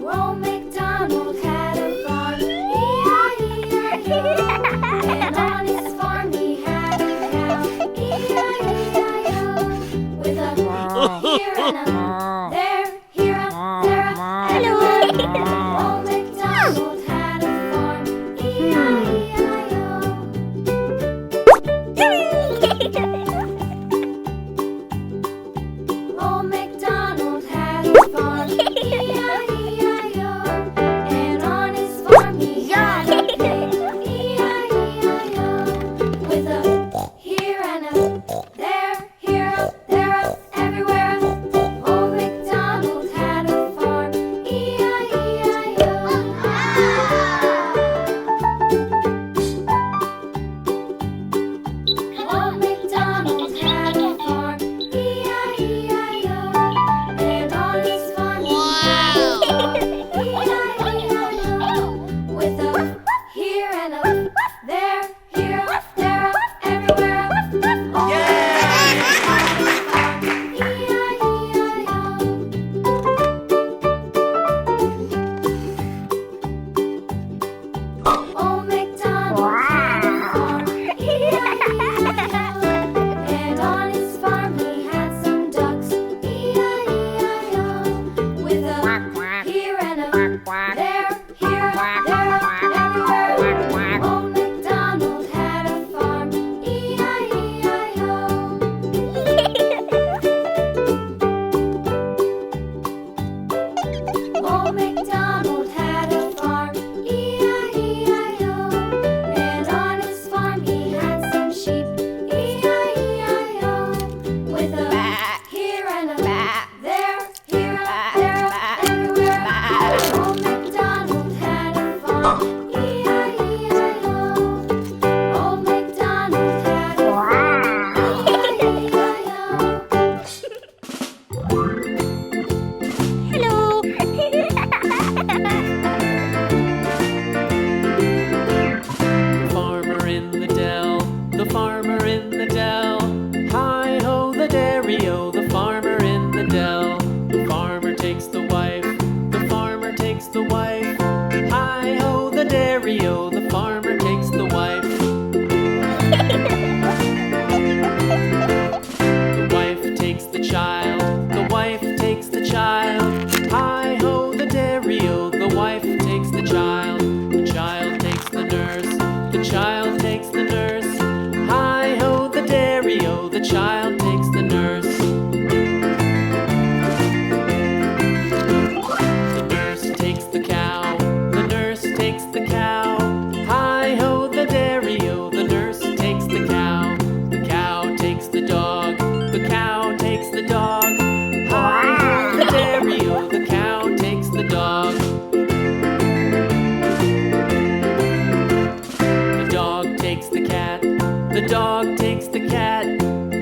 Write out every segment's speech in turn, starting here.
Old MacDonald had a farm, E-I-E-I-O. And on his farm he had a cow, E-I-E-I-O. With a here and a there, here a, there a, everywhere. Old MacDonald had a farm, E-I-E-I-O. Old MacDonald had a farm, E-I-E-I-O. And on his farm he had a pig, E-I-E-I-O. With a here and a there, here a, there a, everywhere. Old MacDonald had a farm, E-I-E-I-O. Old MacDonald had a farm, E-I-E-I-O. And on his farm he had a dog, E-I-E-I-O. With a here and a there, here a, there a, everywhere. Old MacDonald had a farm, E-I-E-I-O. Old MacDonald had a farm, E-I-E-I-O. And on his farm he had some ducks, E-I-E-I-O. With a here and a there, here a, there a, everywhere. Old MacDonald had a farm, E-I-E-I-O. Old MacDonald had a farm, E-I-E-I-O. And on his farm he had some sheep, E-I-E-I-O. With a here and a there, here a, there a, everywhere. Old MacDonald had a farm, E-I-E-I-O. Old MacDonald had a farm, The farmer in the dell, the farmer in the dell. Hi-ho, the dairy-o, the farmer in the dell. The farmer takes the wife, the farmer takes the wife. Hi-ho, the dairy-o, the farmer takes the wife. The wife takes the child, the wife takes the child. Hi-ho, the dairy-o, the wife takes the child. The child takes the nurse, the child takes the nurse. Hi-ho, the dairy-o, the child takes the nurse. The nurse takes the cow, the nurse takes the cow. Hi-ho, the dairy-o, the nurse takes the cow. The cow takes the dog, the cow takes the dog. Hi-ho, the dairy-o, the cow takes the dog. The dog takes the cat, the dog takes the cat.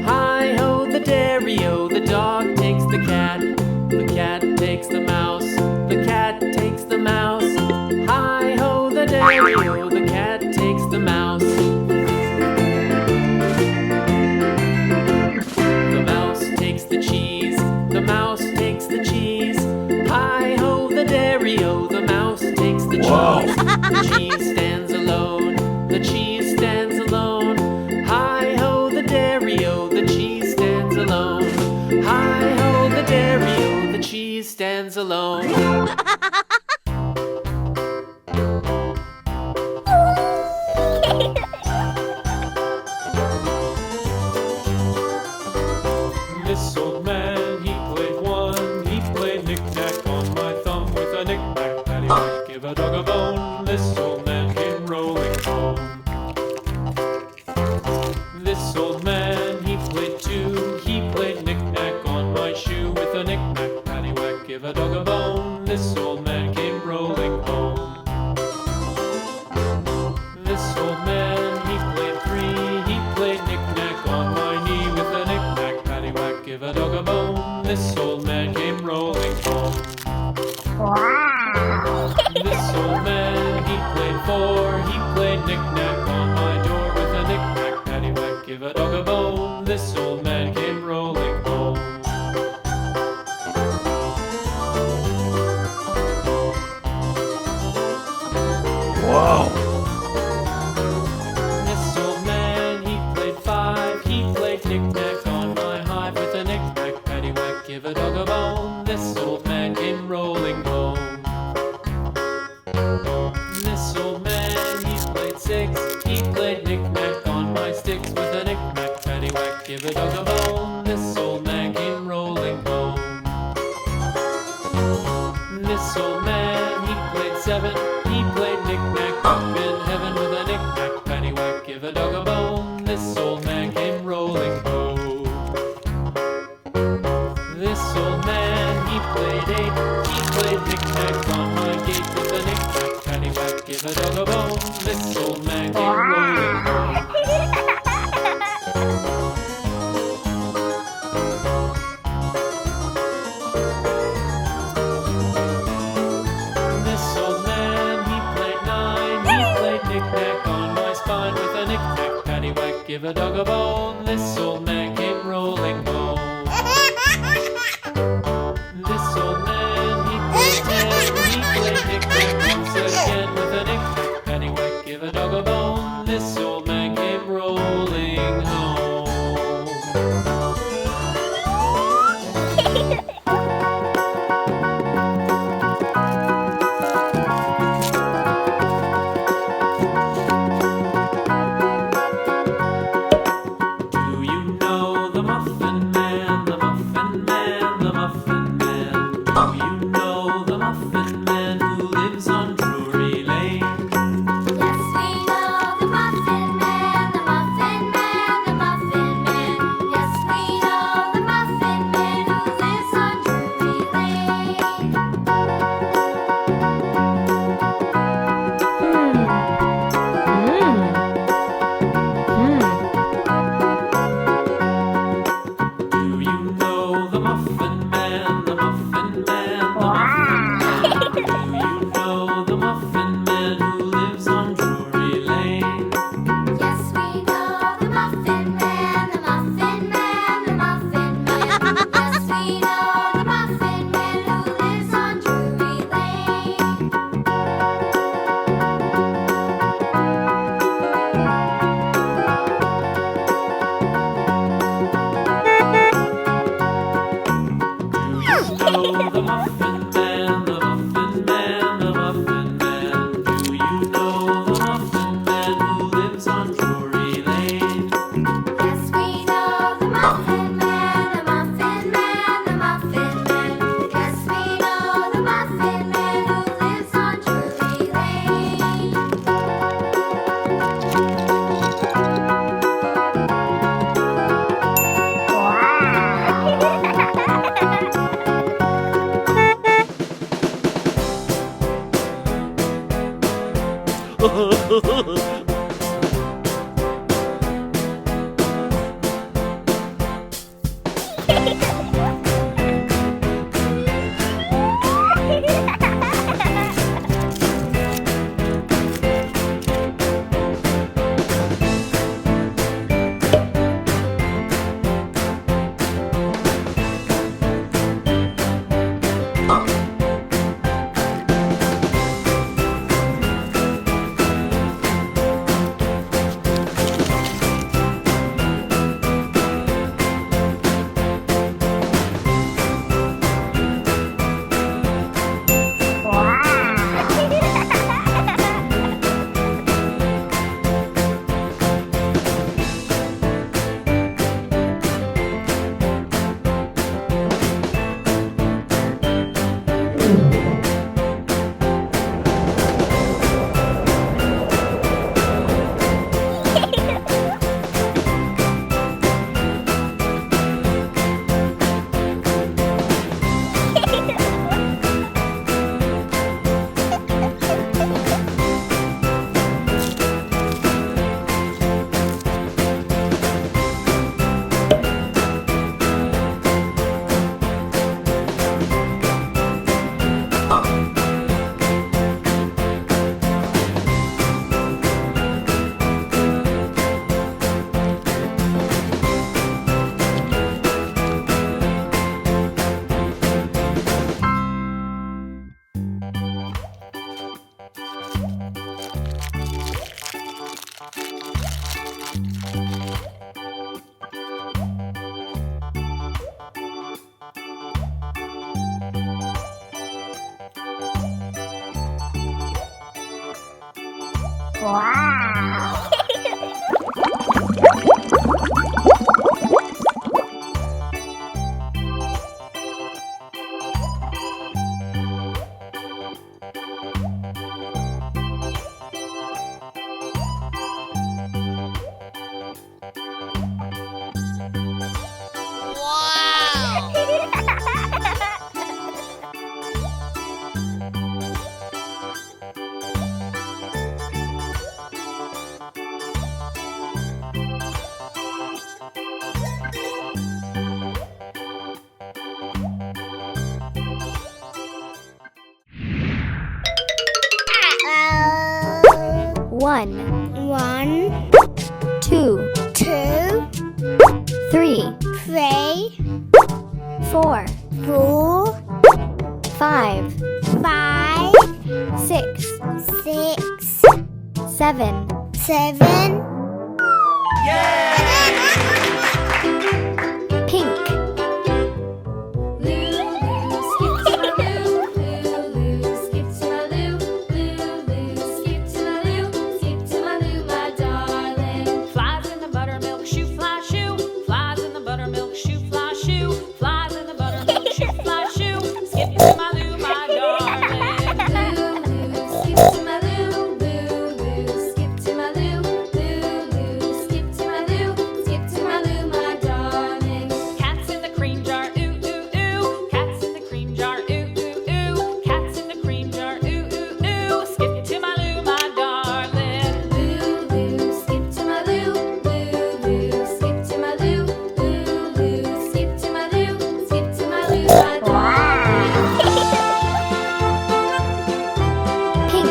Hi-ho, the dairy-o, the dog takes the cat. The cat takes the mouse, the cat takes the mouse. Hi-ho, the dairy-o, the cat takes the mouse. The mouse takes the cheese, the mouse takes the cheese. Hi-ho, the dairy-o, the mouse takes the cheese. The cheese stands alone, the cheese stands alone. Hi-ho, the dairy-o, give a dog a bone. This old man came rolling home. Wow! This old man, he played five. He played knick-knack on my hive with a knick-knack, paddywhack, give a dog a bone. This old man came rolling home. This old man, he played six. He played knick-knack on my sticks with a knick-knack, paddywhack, give a dog a bone. This old man came rolling home. This old man, he played seven. He played knick-knack up in heaven with a knick-knack, paddywhack, give a dog a bone. This old man came rolling home. This old man, he played eight. He played knick-knack on my gate with a knick-knack, paddywhack, give a dog a bone. This old man came rolling home. This old man, he played nine. He played knick-knack on my spine with a knick-knack, paddywhack, give a dog a bone. This old man came rolling home. This old man, he played ten. He played knick-knack once again with a knick-knack, paddywhack, give a dog a bone. This old man came rolling home. Do you know the Muffin Man? One, 1, 2, 2, 3, 3, 4, 4, 5, 5, 6, 6, 7, 7. pink, Lulu, skip to my loo. Lulu, skip to my loo. Lulu, skip to my loo. Skip to my loo, my darling. Flies in the buttermilk shoe, fly shoe. Flies in the buttermilk shoe, fly shoe. Flies in the buttermilk shoe, fly shoe. Skip to my loo, my darling. Lulu, skip to my loo. Lulu, skip to my loo. Lulu, skip to my loo. Skip to my loo, my darling. Cats in the cream jar, ooh ooh ooh. Cats in the cream jar, ooh ooh ooh. Cats in the cream jar, ooh ooh ooh. Skip to my loo, my darling. Lulu, skip to my loo. Lulu, skip to my loo. Lulu, skip to my loo. Skip to my loo, my darling. pink,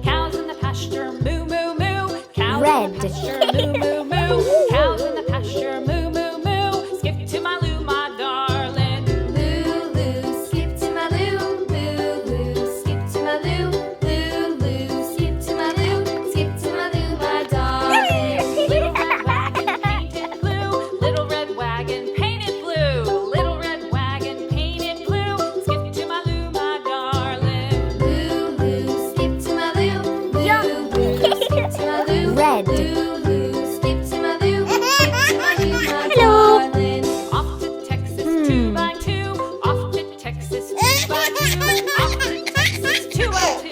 Cows in the pasture, moo moo moo. Cows Red. in the pasture, moo moo moo. Cows in the pasture, moo moo moo. Skip to my loo, my darling. Lulu, skip to my loo. Lulu, skip to my loo. Lulu, skip to my loo. Skip to my loo, my darling. Little red wagon painted blue. Little red wagon painted blue. Little red wagon painted blue. Skip to my loo, my darling. Lulu, skip to my loo. Lulu, skip to my loo. Red. Lulu, skip to my loo. Skip to my loo, my Hello. darling. Off to Texas, 2x2. Off to Texas, 2x2. Off to Texas, 2x2.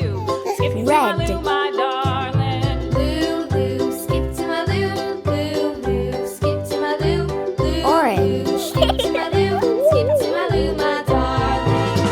Skip to my Red. loo, my darling. Lulu, skip to my loo. Lulu, skip to my loo. Lulu, Orange. skip to my loo. Skip to my loo, my darling.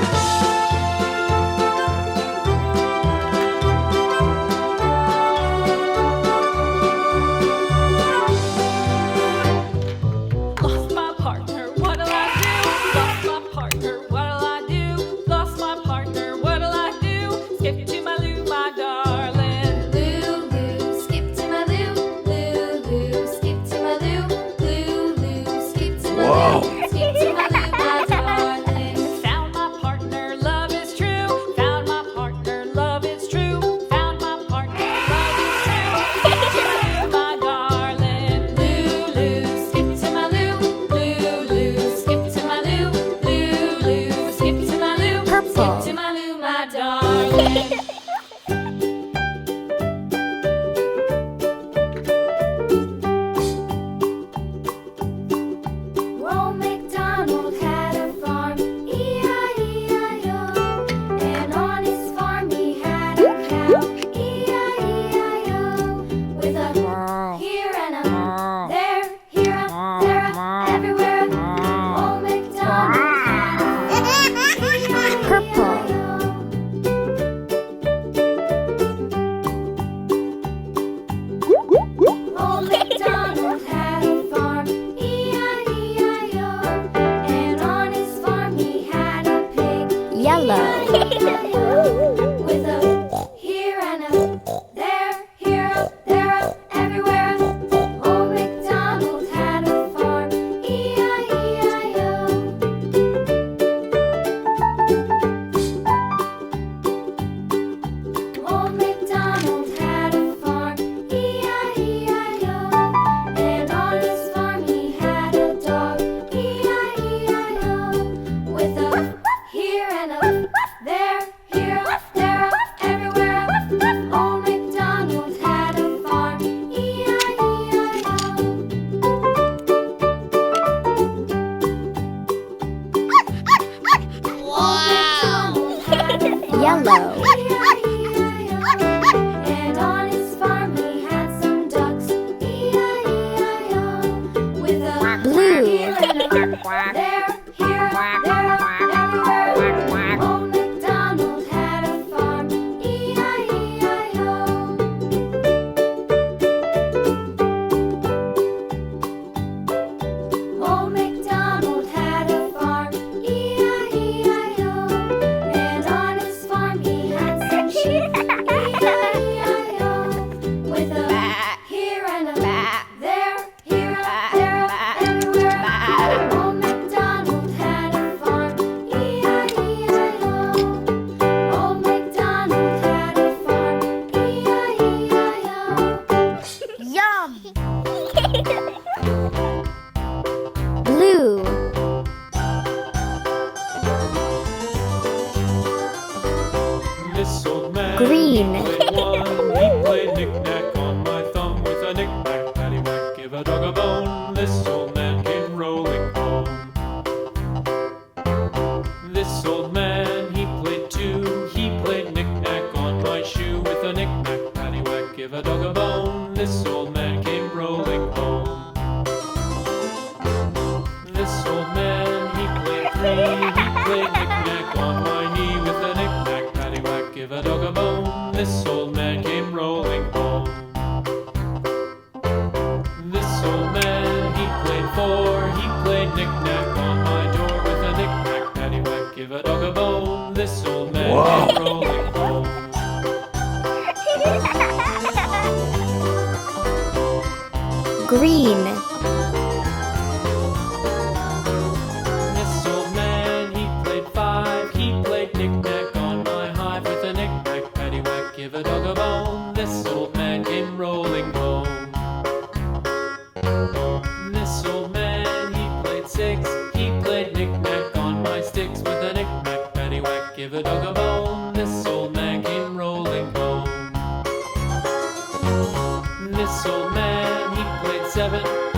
Yellow. E-I-E-I-O. And on his farm he had some ducks. E-I-E-I-O. With a Blue. here and a there, here, there, everywhere. Old MacDonald had a farm. E-I-E-I-O. Old MacDonald had a farm, E-I-E-I-O. And on his farm he had some sheep, E-I-E-I-O. With a here and a there, here, there, everywhere. Old MacDonald had a farm, E-I-E-I-O. Old MacDonald had a farm, E-I-E-I-O. Yum! Blue. This old man, Green. he played one. He played knick-knack on my thumb with a knick-knack, paddywhack, give a dog a bone. This old man came rolling home. This old man, he played two. He played knick-knack on my shoe with a knick-knack, paddywhack, give a dog a bone. This old man came rolling home. This old man, he played three. He played knick-knack on my knee with a knick-knack, paddywhack, give a dog a bone. This old man came rolling home. This old man, he played four. He played knick-knack on my door with a knick-knack, paddywhack, give a dog a bone. This old man Wow. came rolling home. Green. This old man, he played five. He played knick-knack on my hive with a knick-knack, paddywhack, give a dog a bone. This old man came rolling home. This old man, he played six. He played knick-knack on my sticks with a knick-knack, paddywhack, give a dog a bone. This old man came rolling home. This old man, he played seven.